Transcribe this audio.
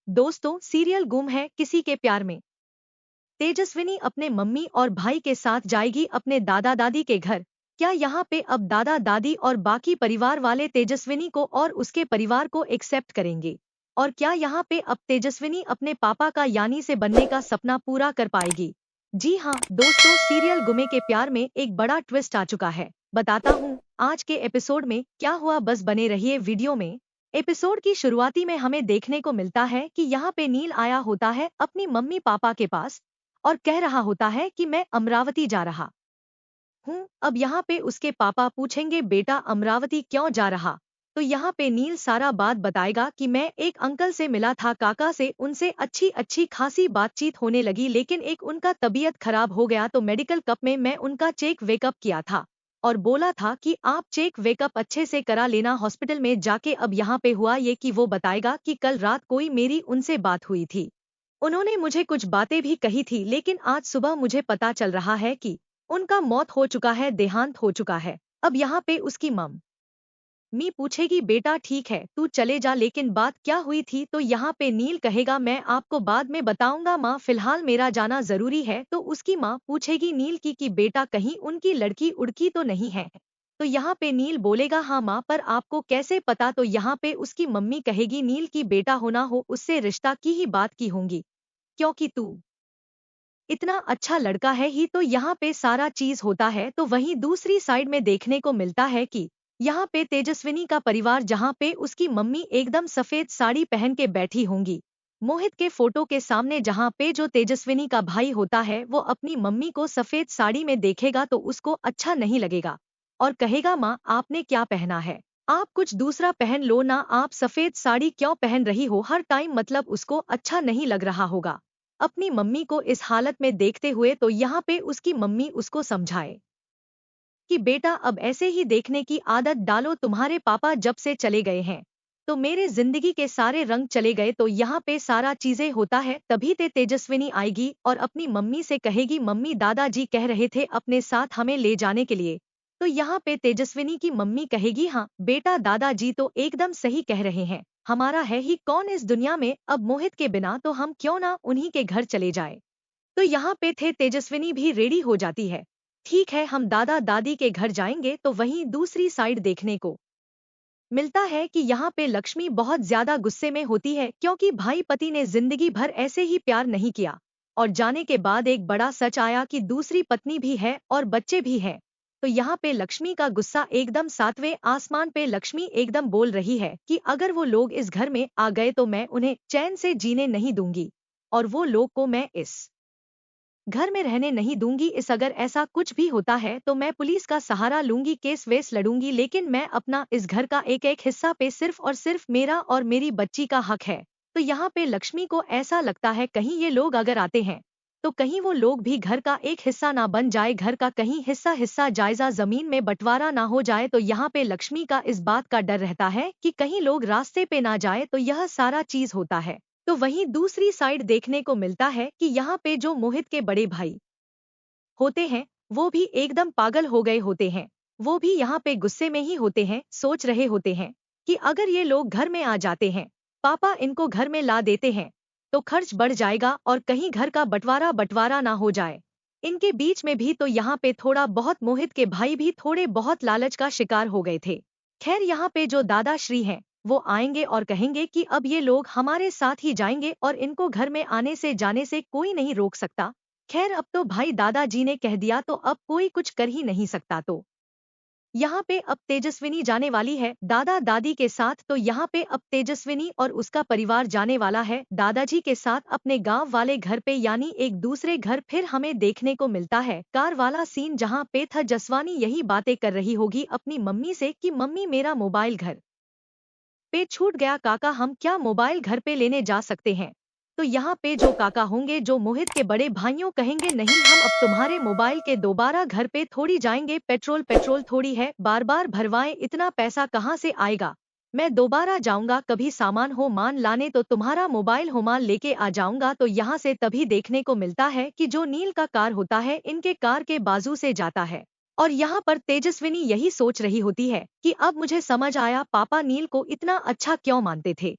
दोस्तों, सीरियल गुम है किसी के प्यार में। तेजस्विनी अपने मम्मी और भाई के साथ जाएगी अपने दादा दादी के घर। क्या यहाँ पे अब दादा दादी और बाकी परिवार वाले तेजस्विनी को और उसके परिवार को एक्सेप्ट करेंगे? और क्या यहाँ पे अब तेजस्विनी अपने पापा का यानी से बनने का सपना पूरा कर पाएगी? जी हाँ दोस्तों, सीरियल गुमे के प्यार में एक बड़ा ट्विस्ट आ चुका है। बताता हूँ आज के एपिसोड में क्या हुआ, बस बने रहिए वीडियो में। एपिसोड की शुरुआती में हमें देखने को मिलता है कि यहाँ पे नील आया होता है अपनी मम्मी पापा के पास और कह रहा होता है कि मैं अमरावती जा रहा हूँ। अब यहाँ पे उसके पापा पूछेंगे बेटा अमरावती क्यों जा रहा? तो यहाँ पे नील सारा बात बताएगा कि मैं एक अंकल से मिला था, काका से, उनसे अच्छी अच्छी खासी बातचीत होने लगी, लेकिन एक उनका तबीयत खराब हो गया तो मेडिकल कप में मैं उनका चेक वेकअप किया था और बोला था कि आप चेक वेकअप अच्छे से करा लेना हॉस्पिटल में जाके। अब यहाँ पे हुआ ये कि वो बताएगा कि कल रात कोई मेरी उनसे बात हुई थी, उन्होंने मुझे कुछ बातें भी कही थी, लेकिन आज सुबह मुझे पता चल रहा है कि उनका मौत हो चुका है, देहांत हो चुका है। अब यहाँ पे उसकी मम्मी पूछेगी बेटा ठीक है तू चले जा, लेकिन बात क्या हुई थी? तो यहाँ पे नील कहेगा मैं आपको बाद में बताऊंगा माँ, फिलहाल मेरा जाना जरूरी है। तो उसकी माँ पूछेगी नील की कि बेटा कहीं उनकी लड़की उड़की तो नहीं है? तो यहाँ पे नील बोलेगा हाँ माँ, पर आपको कैसे पता? तो यहाँ पे उसकी मम्मी कहेगी नील की बेटा होना हो उससे रिश्ता की ही बात की होंगी, क्योंकि तू इतना अच्छा लड़का है ही तो यहाँ पे सारा चीज होता है। तो वहीं दूसरी साइड में देखने को मिलता है कि यहाँ पे तेजस्विनी का परिवार, जहाँ पे उसकी मम्मी एकदम सफेद साड़ी पहन के बैठी होंगी मोहित के फोटो के सामने, जहाँ पे जो तेजस्विनी का भाई होता है वो अपनी मम्मी को सफेद साड़ी में देखेगा तो उसको अच्छा नहीं लगेगा और कहेगा माँ आपने क्या पहना है, आप कुछ दूसरा पहन लो ना, आप सफेद साड़ी क्यों पहन रही हो हर टाइम? मतलब उसको अच्छा नहीं लग रहा होगा अपनी मम्मी को इस हालत में देखते हुए। तो यहाँ पे उसकी मम्मी उसको समझाए कि बेटा अब ऐसे ही देखने की आदत डालो, तुम्हारे पापा जब से चले गए हैं तो मेरे जिंदगी के सारे रंग चले गए। तो यहाँ पे सारा चीजें होता है, तभी ते तेजस्विनी आएगी और अपनी मम्मी से कहेगी मम्मी दादाजी कह रहे थे अपने साथ हमें ले जाने के लिए। तो यहाँ पे तेजस्विनी की मम्मी कहेगी हाँ बेटा दादाजी तो एकदम सही कह रहे हैं, हमारा है ही कौन इस दुनिया में, अब मोहित के बिना तो हम क्यों ना उन्हीं के घर चले जाए। तो यहाँ पे थे तेजस्विनी भी रेडी हो जाती है, ठीक है हम दादा दादी के घर जाएंगे। तो वहीं दूसरी साइड देखने को मिलता है कि यहाँ पे लक्ष्मी बहुत ज्यादा गुस्से में होती है, क्योंकि भाई पति ने जिंदगी भर ऐसे ही प्यार नहीं किया और जाने के बाद एक बड़ा सच आया कि दूसरी पत्नी भी है और बच्चे भी हैं। तो यहाँ पे लक्ष्मी का गुस्सा एकदम सातवें आसमान पे, लक्ष्मी एकदम बोल रही है कि अगर वो लोग इस घर में आ गए तो मैं उन्हें चैन से जीने नहीं दूंगी और वो लोग को मैं इस घर में रहने नहीं दूंगी। इस अगर ऐसा कुछ भी होता है तो मैं पुलिस का सहारा लूंगी, केस वेस लड़ूंगी, लेकिन मैं अपना इस घर का एक एक हिस्सा पे सिर्फ और सिर्फ मेरा और मेरी बच्ची का हक है। तो यहाँ पे लक्ष्मी को ऐसा लगता है कहीं ये लोग अगर आते हैं तो कहीं वो लोग भी घर का एक हिस्सा ना बन जाए, घर का कहीं हिस्सा हिस्सा जायजा जमीन में बंटवारा ना हो जाए। तो यहाँ पे लक्ष्मी का इस बात का डर रहता है कि कहीं लोग रास्ते पे ना जाए, तो यह सारा चीज होता है। तो वहीं दूसरी साइड देखने को मिलता है कि यहाँ पे जो मोहित के बड़े भाई होते हैं वो भी एकदम पागल हो गए होते हैं, वो भी यहाँ पे गुस्से में ही होते हैं, सोच रहे होते हैं कि अगर ये लोग घर में आ जाते हैं, पापा इनको घर में ला देते हैं तो खर्च बढ़ जाएगा और कहीं घर का बंटवारा बंटवारा ना हो जाए। इनके बीच में भी तो यहाँ पे थोड़ा बहुत मोहित के भाई भी थोड़े बहुत लालच का शिकार हो गए थे। खैर यहाँ पे जो दादाश्री हैं वो आएंगे और कहेंगे कि अब ये लोग हमारे साथ ही जाएंगे और इनको घर में आने से जाने से कोई नहीं रोक सकता। खैर अब तो भाई दादाजी ने कह दिया तो अब कोई कुछ कर ही नहीं सकता। तो यहाँ पे अब तेजस्विनी जाने वाली है दादा दादी के साथ। तो यहाँ पे अब तेजस्विनी और उसका परिवार जाने वाला है दादाजी के साथ अपने गांव वाले घर पे, यानी एक दूसरे घर। फिर हमें देखने को मिलता है कार वाला सीन, जहाँ पे था जसवानी यही बातें कर रही होगी अपनी मम्मी से कि मम्मी मेरा मोबाइल घर पे छूट गया, काका हम क्या मोबाइल घर पे लेने जा सकते हैं? तो यहाँ पे जो काका होंगे जो मोहित के बड़े भाइयों कहेंगे नहीं हम अब तुम्हारे मोबाइल के दोबारा घर पे थोड़ी जाएंगे, पेट्रोल पेट्रोल थोड़ी है बार बार भरवाएं, इतना पैसा कहाँ से आएगा, मैं दोबारा जाऊंगा कभी सामान हो मान लाने तो तुम्हारा मोबाइल हो मान लेके आ जाऊंगा। तो यहाँ से तभी देखने को मिलता है कि जो नील का कार होता है इनके कार के बाजू से जाता है और यहाँ पर तेजस्विनी यही सोच रही होती है कि अब मुझे समझ आया पापा नील को इतना अच्छा क्यों मानते थे।